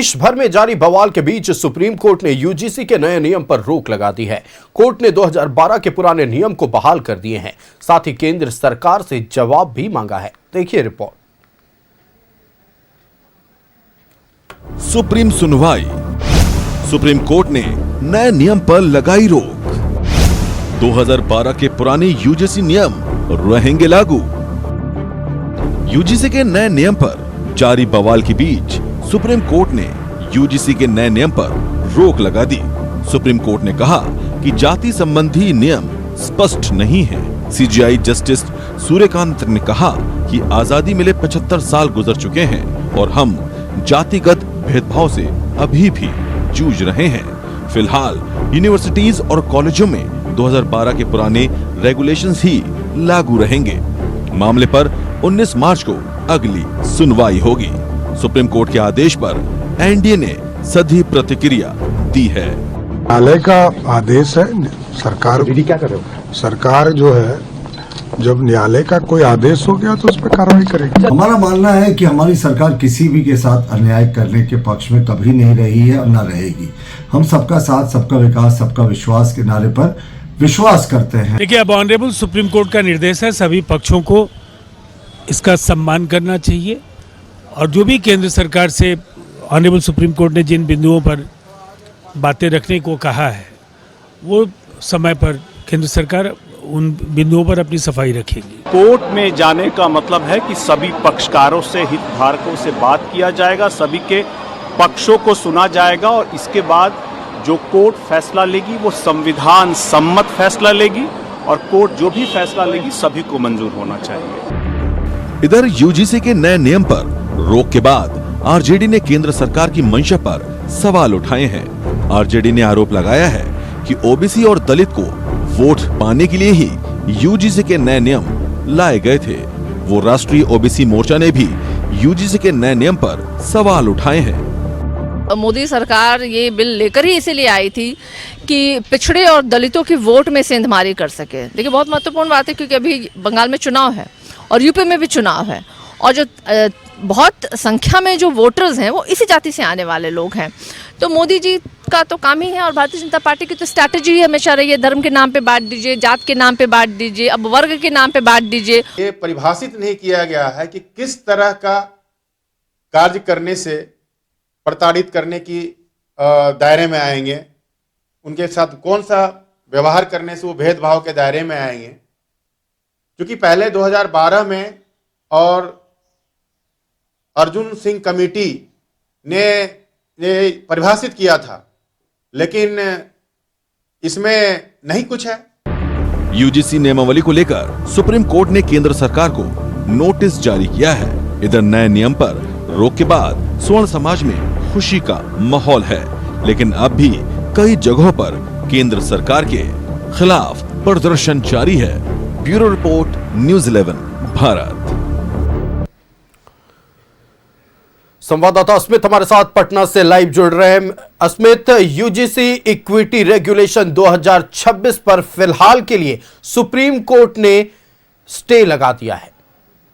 देश भर में जारी बवाल के बीच सुप्रीम कोर्ट ने यूजीसी के नए नियम पर रोक लगा दी है। कोर्ट ने 2012 के पुराने नियम को बहाल कर दिए हैं। साथ ही केंद्र सरकार से जवाब भी मांगा है। देखिए रिपोर्ट। सुप्रीम सुनवाई। सुप्रीम कोर्ट ने नए नियम पर लगाई रोक। 2012 के पुराने यूजीसी नियम रहेंगे लागू। यूजीसी के नए नियम पर जारी बवाल के बीच सुप्रीम कोर्ट ने यूजीसी के नए नियम पर रोक लगा दी। सुप्रीम कोर्ट ने कहा कि जाति संबंधी नियम स्पष्ट नहीं है। सीजेआई जस्टिस सूर्यकांत ने कहा कि आजादी मिले 75 साल गुजर चुके हैं और हम जातिगत भेदभाव से अभी भी जूझ रहे हैं। फिलहाल यूनिवर्सिटीज और कॉलेजों में 2012 के पुराने रेगुलेशंस ही लागू रहेंगे। मामले पर 19 मार्च को अगली सुनवाई होगी। सुप्रीम कोर्ट के आदेश पर एनडीए ने सधी प्रतिक्रिया दी है। न्यायालय का आदेश है। सरकार क्या कर रहे हो? सरकार जो है, जब न्यायालय का कोई आदेश हो गया तो उस पर कार्रवाई करेगी। हमारा मानना है कि हमारी सरकार किसी भी के साथ अन्याय करने के पक्ष में कभी नहीं रही है और न रहेगी। हम सबका साथ, सबका विकास, सबका विश्वास के नारे पर विश्वास करते हैं। देखिए, अब ऑनरेबल सुप्रीम कोर्ट का निर्देश है, सभी पक्षों को इसका सम्मान करना चाहिए और जो भी केंद्र सरकार से ऑनरेबल सुप्रीम कोर्ट ने जिन बिंदुओं पर बातें रखने को कहा है, वो समय पर केंद्र सरकार उन बिंदुओं पर अपनी सफाई रखेगी। कोर्ट में जाने का मतलब है कि सभी पक्षकारों से, हितधारकों से बात किया जाएगा, सभी के पक्षों को सुना जाएगा और इसके बाद जो कोर्ट फैसला लेगी वो संविधान सम्मत फैसला लेगी और कोर्ट जो भी फैसला लेगी सभी को मंजूर होना चाहिए। इधर यूजीसी के नए नियम पर रोक के बाद आरजेडी ने केंद्र सरकार की मंशा पर सवाल उठाए हैं। आरजेडी ने आरोप लगाया है कि ओबीसी और दलित को वोट पाने के लिए ही यूजीसी के नए नियम लाए गए थे। वो राष्ट्रीय ओबीसी मोर्चा ने भी यूजीसी के नए नियम पर सवाल उठाए हैं। मोदी सरकार ये बिल लेकर ही इसीलिए आई थी कि पिछड़े और दलितों की वोट में सेंधमारी कर सके। देखिए, बहुत महत्वपूर्ण बात है क्योंकि अभी बंगाल में चुनाव है और यूपी में भी चुनाव है और जो बहुत संख्या में जो वोटर्स हैं वो इसी जाति से आने वाले लोग हैं। तो मोदी जी का तो काम ही है और भारतीय जनता पार्टी की तो स्ट्रैटेजी ही हमेशा रही है, धर्म के नाम पे बांट दीजिए, जात के नाम पे बांट दीजिए, अब वर्ग के नाम पे बांट दीजिए। ये परिभाषित नहीं किया गया है कि किस तरह का कार्य करने से प्रताड़ित करने की दायरे में आएंगे, उनके साथ कौन सा व्यवहार करने से वो भेदभाव के दायरे में आएंगे। क्योंकि पहले 2012 में और अर्जुन सिंह कमेटी ने परिभाषित किया था, लेकिन इसमें नहीं कुछ है। यूजीसी नियमावली को लेकर सुप्रीम कोर्ट ने केंद्र सरकार को नोटिस जारी किया है। इधर नए नियम पर रोक के बाद स्वर्ण समाज में खुशी का माहौल है, लेकिन अब भी कई जगहों पर केंद्र सरकार के खिलाफ प्रदर्शन जारी है। Bureau report, news 11 Bharat. संवाददाता अस्मित हमारे साथ पटना से लाइव जुड़ रहे हैं। अस्मित, यूजीसी इक्विटी रेगुलेशन 2026 पर फिलहाल के लिए सुप्रीम कोर्ट ने स्टे लगा दिया है।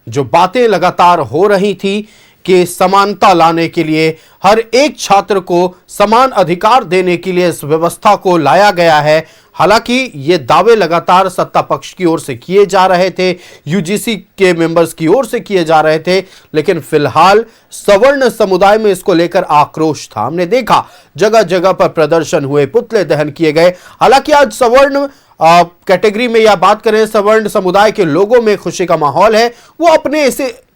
जो बातें लगातार हो रही थी कि समानता लाने के लिए, हर एक छात्र को समान अधिकार देने के लिए इस व्यवस्था को लाया गया है। हालांकि ये दावे लगातार सत्ता पक्ष की ओर से किए जा रहे थे, यूजीसी के मेंबर्स की ओर से किए जा रहे थे, लेकिन फिलहाल सवर्ण समुदाय में इसको लेकर आक्रोश था। हमने देखा जगह जगह पर प्रदर्शन हुए, पुतले दहन किए गए। हालांकि आज सवर्ण कैटेगरी में या बात करें सवर्ण समुदाय के लोगों में खुशी का माहौल है।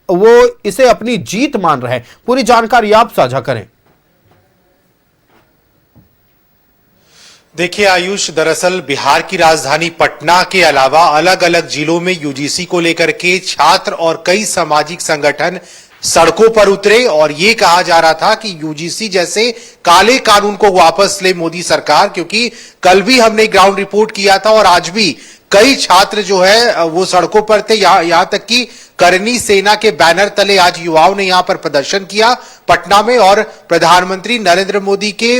वो इसे अपनी जीत मान रहे हैं। पूरी जानकारी आप साझा करें। देखिए आयुष, दरअसल बिहार की राजधानी पटना के अलावा अलग अलग जिलों में यूजीसी को लेकर के छात्र और कई सामाजिक संगठन सड़कों पर उतरे और ये कहा जा रहा था कि यूजीसी जैसे काले कानून को वापस ले मोदी सरकार, क्योंकि कल भी हमने ग्राउंड रिपोर्ट किया था और आज भी कई छात्र जो है वो सड़कों पर थे। यहां तक कि करनी सेना के बैनर तले आज युवाओं ने यहां पर प्रदर्शन किया पटना में, और प्रधानमंत्री नरेंद्र मोदी के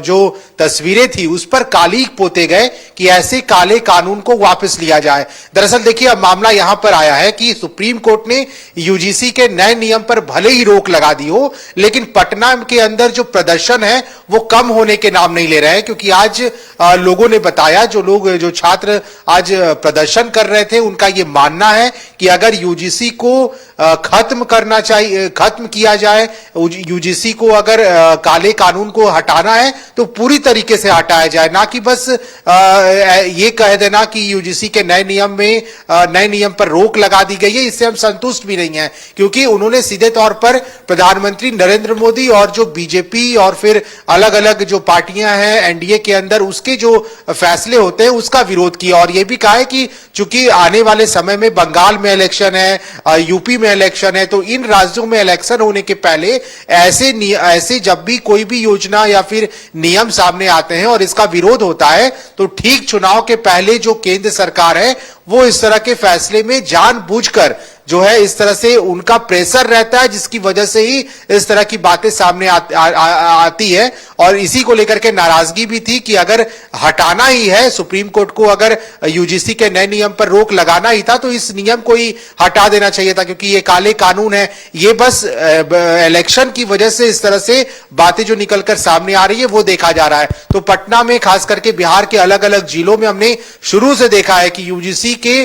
जो तस्वीरें थी उस पर कालीक पोते गए कि ऐसे काले कानून को वापस लिया जाए। दरअसल देखिए, अब मामला यहां पर आया है कि सुप्रीम कोर्ट ने यूजीसी के नए नियम पर भले ही रोक लगा दी हो, लेकिन पटना के अंदर जो प्रदर्शन है वो कम होने के नाम नहीं ले रहे हैं, क्योंकि आज लोगों ने बताया, जो छात्र आज प्रदर्शन कर रहे थे उनका ये मानना है कि अगर यूजीसी को खत्म करना चाहिए, खत्म किया जाए, यूजीसी को अगर काले कानून को हटाना है तो पूरी तरीके से हटाया जाए, ना कि बस ये कह देना कि यूजीसी के नए नियम पर रोक लगा दी गई है। इससे हम संतुष्ट भी नहीं हैं, क्योंकि उन्होंने सीधे तौर पर प्रधानमंत्री नरेंद्र मोदी और जो बीजेपी और फिर अलग अलग जो पार्टियां हैं एनडीए के अंदर उसके जो फैसले होते हैं उसका विरोध किया, और यह भी कहा है कि चूंकि आने वाले समय में बंगाल में इलेक्शन है, यूपी में इलेक्शन है, तो इन राज्यों में इलेक्शन होने के पहले ऐसे जब भी कोई भी योजना या फिर नियम सामने आते हैं और इसका विरोध होता है, तो ठीक चुनाव के पहले जो केंद्र सरकार है वो इस तरह के फैसले में जानबूझकर जो है इस तरह से उनका प्रेशर रहता है, जिसकी वजह से ही इस तरह की बातें सामने आती है। और इसी को लेकर के नाराजगी भी थी कि अगर हटाना ही है, सुप्रीम कोर्ट को अगर यूजीसी के नए नियम पर रोक लगाना ही था तो इस नियम को ही हटा देना चाहिए था, क्योंकि ये काले कानून है। ये बस इलेक्शन की वजह से इस तरह से बातें जो निकलकर सामने आ रही है वो देखा जा रहा है। तो पटना में, खास करके बिहार के अलग अलग जिलों में हमने शुरू से देखा है कि यूजीसी के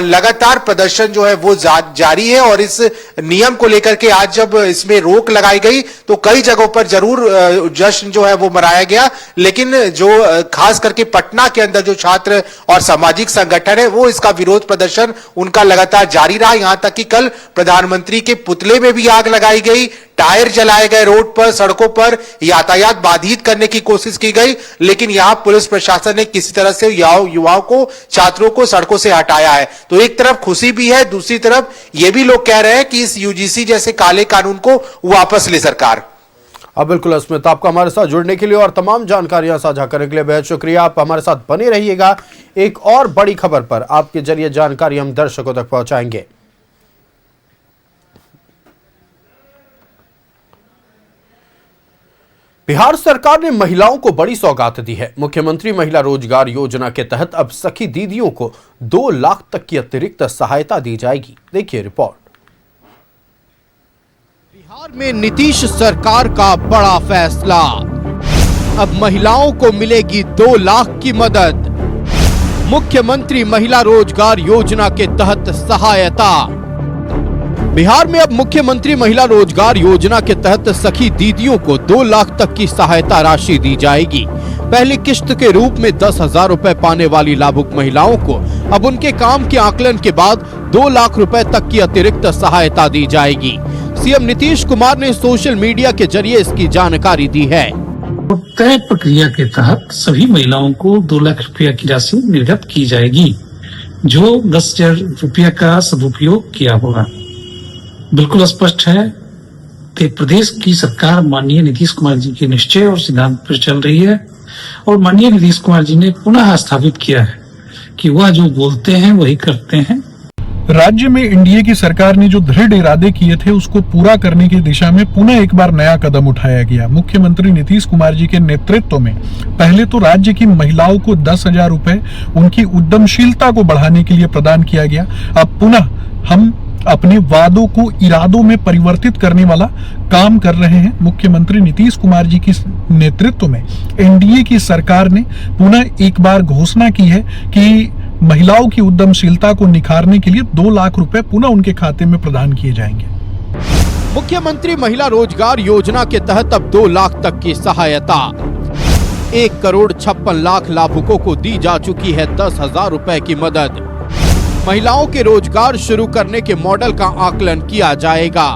लगातार प्रदर्शन जो है वो जारी है, और इस नियम को लेकर के आज जब इसमें रोक लगाई गई तो कई जगहों पर जरूर जश्न जो है वो मनाया गया, लेकिन जो खास करके पटना के अंदर जो छात्र और सामाजिक संगठन है वो इसका विरोध प्रदर्शन उनका लगातार जारी रहा। यहां तक कि कल प्रधानमंत्री के पुतले में भी आग लगाई गई, टायर जलाए गए, रोड पर, सड़कों पर यातायात बाधित करने की कोशिश की गई, लेकिन यहां पुलिस प्रशासन ने किसी तरह से युवाओं को, छात्रों को सड़कों से हटाया है। तो एक तरफ खुशी भी है, दूसरी तरफ यह भी लोग कह रहे हैं कि इस यूजीसी जैसे काले कानून को वापस ले सरकार। अब बिल्कुल अस्मित, आपका हमारे साथ जुड़ने के लिए और तमाम जानकारियां साझा करने के लिए बेहद शुक्रिया। आप हमारे साथ बने रहिएगा। एक और बड़ी खबर पर आपके जरिए जानकारी हम दर्शकों तक पहुंचाएंगे। बिहार सरकार ने महिलाओं को बड़ी सौगात दी है। मुख्यमंत्री महिला रोजगार योजना के तहत अब सखी दीदियों को 2 लाख तक की अतिरिक्त सहायता दी जाएगी। देखिए रिपोर्ट। बिहार में नीतीश सरकार का बड़ा फैसला, अब महिलाओं को मिलेगी 2 लाख की मदद। मुख्यमंत्री महिला रोजगार योजना के तहत सहायता। बिहार में अब मुख्यमंत्री महिला रोजगार योजना के तहत सखी दीदियों को 2 लाख तक की सहायता राशि दी जाएगी। पहली किश्त के रूप में 10,000 रुपए पाने वाली लाभुक महिलाओं को अब उनके काम के आकलन के बाद 2 लाख रुपए तक की अतिरिक्त सहायता दी जाएगी। सीएम नीतीश कुमार ने सोशल मीडिया के जरिए इसकी जानकारी दी है। तय प्रक्रिया के तहत सभी महिलाओं को 2 लाख रुपया की राशि निर्गत की जाएगी, जो 10,000 रुपया का सदुपयोग किया होगा। बिल्कुल स्पष्ट है कि प्रदेश की सरकार माननीय नीतीश कुमार जी के निश्चय और सिद्धांत पर चल रही है, और माननीय नीतीश कुमार जी ने पुनः स्थापित किया है कि वह जो बोलते हैं वही करते हैं। राज्य में एनडीए की सरकार ने जो दृढ़ इरादे किए थे उसको पूरा करने की दिशा में पुनः एक बार नया कदम उठाया गया। मुख्यमंत्री नीतीश कुमार जी के नेतृत्व में पहले तो राज्य की महिलाओं को 10,000 रुपए उनकी उद्यमशीलता को बढ़ाने के लिए प्रदान किया गया। अब पुनः हम अपने वादों को इरादों में परिवर्तित करने वाला काम कर रहे हैं। मुख्यमंत्री नीतीश कुमार जी की नेतृत्व में एनडीए की सरकार ने पुनः एक बार घोषणा की है कि महिलाओं की उद्यमशीलता को निखारने के लिए 2 लाख रुपए पुनः उनके खाते में प्रदान किए जाएंगे। मुख्यमंत्री महिला रोजगार योजना के तहत अब 2 लाख तक की सहायता। 1,56,00,000 लाभुकों को दी जा चुकी है 10,000 रुपए की मदद। महिलाओं के रोजगार शुरू करने के मॉडल का आकलन किया जाएगा।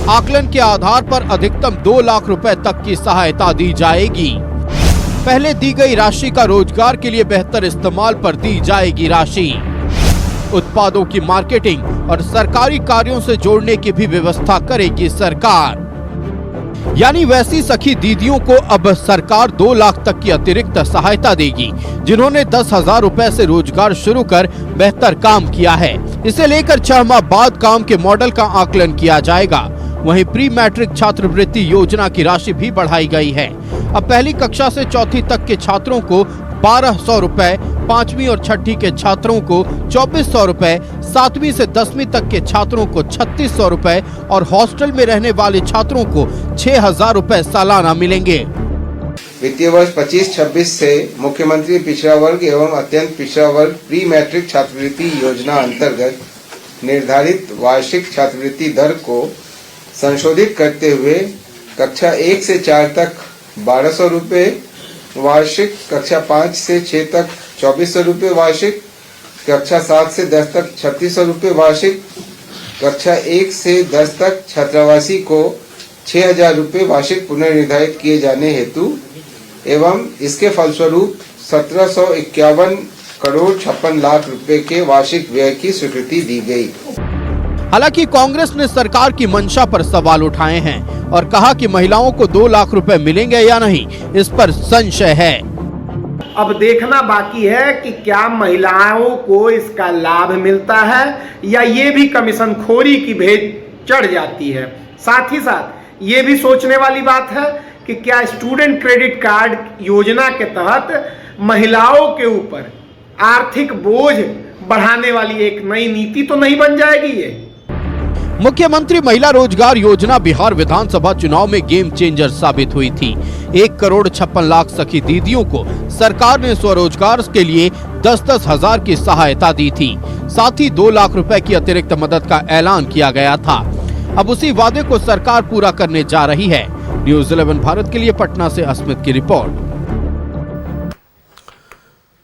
आकलन के आधार पर अधिकतम 2 लाख रुपए तक की सहायता दी जाएगी। पहले दी गई राशि का रोजगार के लिए बेहतर इस्तेमाल पर दी जाएगी राशि। उत्पादों की मार्केटिंग और सरकारी कार्यों से जोड़ने की भी व्यवस्था करेगी सरकार। यानी वैसी सखी दीदियों को अब सरकार 2 लाख तक की अतिरिक्त सहायता देगी जिन्होंने 10,000 रुपए से रोजगार शुरू कर बेहतर काम किया है। इसे लेकर 6 माह बाद काम के मॉडल का आकलन किया जाएगा। वहीं प्री मैट्रिक छात्रवृत्ति योजना की राशि भी बढ़ाई गई है। अब पहली कक्षा से चौथी तक के छात्रों को 1200 रुपए, 5वीं और 6ठी के छात्रों को 2400 रुपए, 7वीं से 10वीं तक के छात्रों को 3600 रुपए और हॉस्टल में रहने वाले छात्रों को 6000 रुपए सालाना मिलेंगे। वित्तीय वर्ष 25-26 से मुख्यमंत्री पिछड़ा वर्ग एवं अत्यंत पिछड़ा वर्ग प्री मैट्रिक छात्रवृत्ति योजना अंतर्गत निर्धारित वार्षिक छात्रवृत्ति दर को संशोधित करते हुए कक्षा 1 से 4 तक 1200 रुपये वार्षिक, कक्षा 5 से 6 तक 2400 रुपये वार्षिक, कक्षा 7 से 10 तक 3600 रुपये वार्षिक, कक्षा 1 से 10 तक छात्रावासी को 6000 रुपये वार्षिक पुनर्निर्धारित किए जाने हेतु एवं इसके फलस्वरूप 1751 करोड़ 56 लाख रुपए के वार्षिक व्यय की स्वीकृति दी गई। हालांकि कांग्रेस ने सरकार की मंशा पर सवाल उठाए हैं और कहा कि महिलाओं को 2 लाख रुपए मिलेंगे या नहीं, इस पर संशय है। अब देखना बाकी है कि क्या महिलाओं को इसका लाभ मिलता है या ये भी कमीशन खोरी की भेंट चढ़ जाती है। साथ ही साथ ये भी सोचने वाली बात है कि क्या स्टूडेंट क्रेडिट कार्ड योजना के तहत महिलाओं के ऊपर आर्थिक बोझ बढ़ाने वाली एक नई नीति तो नहीं बन जाएगी ये। मुख्यमंत्री महिला रोजगार योजना बिहार विधानसभा चुनाव में गेम चेंजर साबित हुई थी। 1 करोड़ 56 लाख सखी दीदियों को सरकार ने स्वरोजगार के लिए 10-10 हजार की सहायता दी थी। साथ ही 2 लाख रुपए की अतिरिक्त मदद का ऐलान किया गया था। अब उसी वादे को सरकार पूरा करने जा रही है। न्यूज़ 11 भारत के लिए पटना से अस्मित की रिपोर्ट।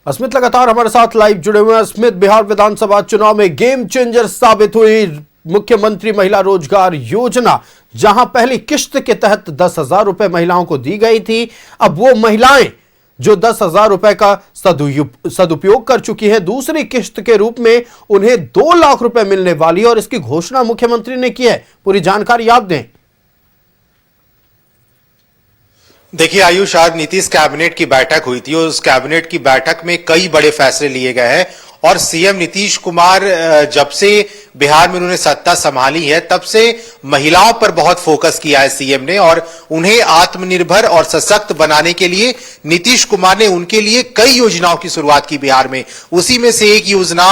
अस्मित लगातार हमारे साथ लाइव जुड़े हुए हैं। अस्मित, बिहार विधानसभा चुनाव में गेम चेंजर साबित हुई मुख्यमंत्री महिला रोजगार योजना, जहां पहली किश्त के तहत 10,000 रुपए महिलाओं को दी गई थी। अब वो महिलाएं जो 10,000 रुपए का सदुपयोग कर चुकी हैं, दूसरी किश्त के रूप में उन्हें 2 लाख रुपए मिलने वाली, और इसकी घोषणा मुख्यमंत्री ने की है। पूरी जानकारी आप दें। देखिए आयुष, आज नीतीश कैबिनेट की बैठक हुई थी और उस कैबिनेट की बैठक में कई बड़े फैसले लिए गए हैं और सीएम नीतीश कुमार जब से बिहार में उन्होंने सत्ता संभाली है तब से महिलाओं पर बहुत फोकस किया है सीएम ने, और उन्हें आत्मनिर्भर और सशक्त बनाने के लिए नीतीश कुमार ने उनके लिए कई योजनाओं की शुरुआत की बिहार में। उसी में से एक योजना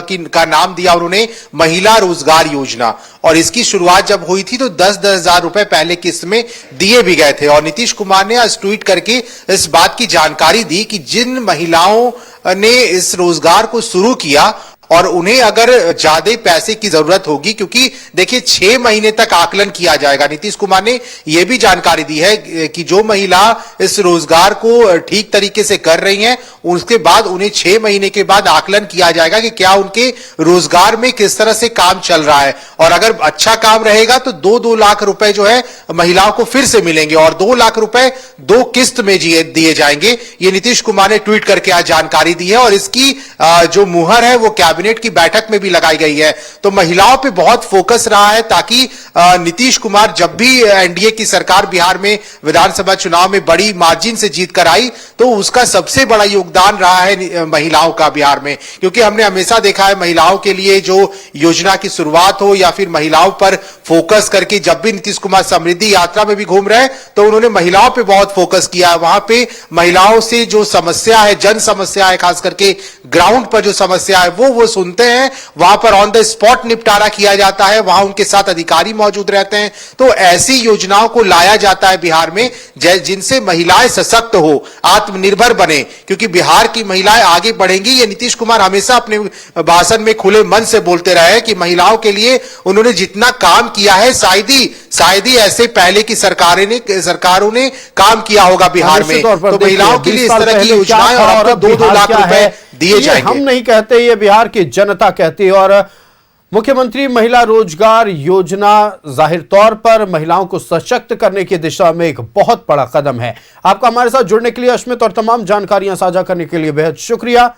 का नाम दिया उन्होंने महिला रोजगार योजना, और इसकी शुरुआत जब हुई थी तो 10-10 हजार रुपए पहले किस्त में दिए भी गए थे। और नीतीश कुमार ने आज ट्वीट करके इस बात की जानकारी दी कि जिन महिलाओं ने इस रोजगार को शुरू किया और उन्हें अगर ज्यादा पैसे की जरूरत होगी, क्योंकि देखिए 6 महीने तक आकलन किया जाएगा। नीतीश कुमार ने यह भी जानकारी दी है कि जो महिला इस रोजगार को ठीक तरीके से कर रही हैं, उसके बाद उन्हें 6 महीने के बाद आकलन किया जाएगा कि क्या उनके रोजगार में किस तरह से काम चल रहा है, और अगर अच्छा काम रहेगा तो 2-2 लाख रुपए जो है महिलाओं को फिर से मिलेंगे, और 2 लाख रुपए 2 किस्त में दिए जाएंगे। ये नीतीश कुमार ने ट्वीट करके आज जानकारी दी है, और इसकी जो मुहर है वो कैबिनेट की बैठक में भी लगाई गई है। तो महिलाओं पे बहुत फोकस रहा है, ताकि नीतीश कुमार जब भी एनडीए की सरकार बिहार में विधानसभा चुनाव में बड़ी मार्जिन से जीत कर आई तो उसका सबसे बड़ा योगदान रहा है महिलाओं का बिहार में। क्योंकि हमने हमेशा देखा है महिलाओं के लिए जो योजना की शुरुआत हो या फिर महिलाओं पर फोकस करके, जब भी नीतीश कुमार समृद्धि यात्रा में भी घूम रहे हैं तो उन्होंने महिलाओं पे बहुत फोकस किया है। वहां पे महिलाओं से जो समस्या है, जन समस्या है, खास करके ग्राउंड पर जो समस्या है वो सुनते हैं, वहां पर ऑन द स्पॉट निपटारा किया जाता है, वहां उनके साथ अधिकारी मौजूद रहते हैं। तो ऐसी योजनाओं को लाया जाता है बिहार में जिनसे महिलाएं सशक्त हो, आत्मनिर्भर बने, क्योंकि बिहार की महिलाएं आगे बढ़ेंगी। ये नीतीश कुमार हमेशा अपने भाषण में खुले मन से बोलते रहे कि महिलाओं के लिए उन्होंने जितना काम किया है शायद ही ऐसे पहले की सरकारों ने काम किया होगा बिहार में। तो महिलाओं के लिए इस तरह की योजनाएं और 2-2 लाख रुपए दिए जाएंगे। हम नहीं कहते, ये बिहार की जनता कहती है। और मुख्यमंत्री महिला रोजगार योजना जाहिर तौर पर महिलाओं को सशक्त करने की दिशा में एक बहुत बड़ा कदम है। आपका हमारे साथ जुड़ने के लिए अश्मित और तमाम जानकारियां साझा करने के लिए बेहद शुक्रिया।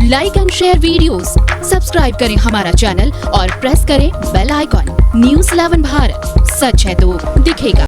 Like and share videos, subscribe करें हमारा चैनल और प्रेस करें बेल आइकॉन। न्यूज़ 11 भारत, सच है तो दिखेगा।